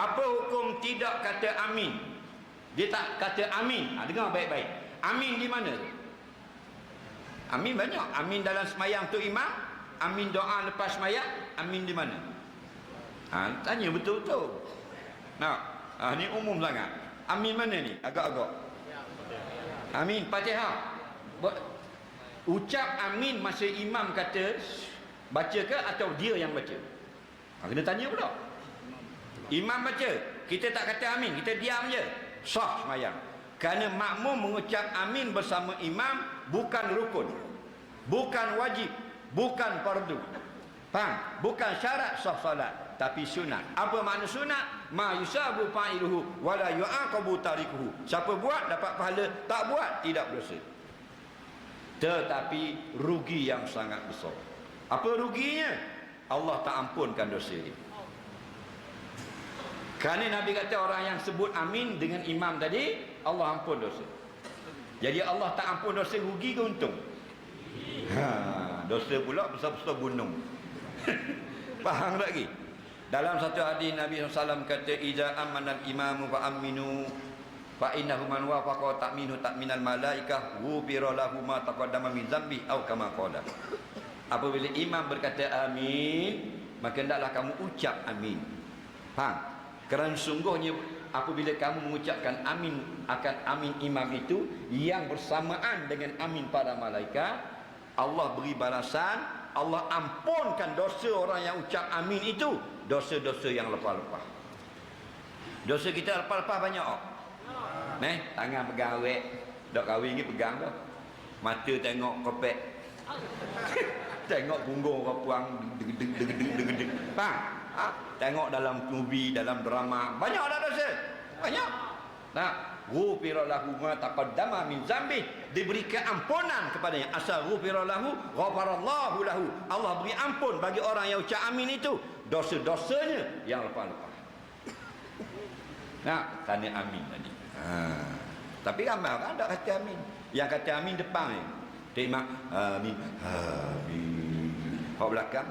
Apa hukum tidak kata amin? Dia tak kata amin. Dengar baik-baik. Amin di mana? Amin banyak. Amin dalam semayang tu imam, amin doa lepas semayang, amin di mana? Tanya betul-betul. Ni umum sangat. Amin mana ni? Agak-agak. Amin Fatihah. Ucap amin masa imam kata baca ke atau dia yang baca? Kena tanya pula. Imam baca, kita tak kata amin, kita diam je, sah semayang. Kerana makmum mengucap amin bersama imam bukan rukun, bukan wajib, bukan fardu. Faham? Bukan syarat sah salat, tapi sunat. Apa makna sunat? Ma yusabu fa'iluhu wa la yu'aqabu tarikuhu. Siapa buat dapat pahala, tak buat tidak berdosa. Tetapi rugi yang sangat besar. Apa ruginya? Allah tak ampunkan dosa dia. Kerana Nabi kata orang yang sebut amin dengan imam tadi, Allah ampun dosa. Jadi Allah tak ampun dosa, rugi ke untung? Dosa pula besar-besar gunung. Faham tak lagi? Dalam satu hadis Nabi SAW kata, iza amanal imamu fa aminu fa innahu man wafaqa ta'minu ta'minal malaikah ghufira lahu ma taqaddama min dzambi atau kama qala. Apabila imam berkata amin, maka hendaklah kamu ucap amin. Faham? Kerana sungguhnya apabila kamu mengucapkan amin akan amin imam itu yang bersamaan dengan amin para malaikat, Allah beri balasan, Allah ampunkan dosa orang yang ucap amin itu, dosa-dosa yang lepas-lepas. Dosa kita lepas-lepas banyak tak? Tangan pegang awet, dak kahwin ni pegang dah. Mata tengok kopek. Tengok punggung orang puang deg-deg. Faham? Tengok dalam movie, dalam drama, banyak dah dosa. Banyak. Ghufira lahu ma taqaddama min dzambi, diberi keampunan kepadanya. Asal ghufira lahu ghafarallahu lahu, Allah beri ampun bagi orang yang ucap amin itu dosa-dosanya yang lepas-lepas. Tanya amin tadi. Tapi ramai orang tak kata amin. Yang kata amin depan ni. Terima amin. Amin. Kau belakang.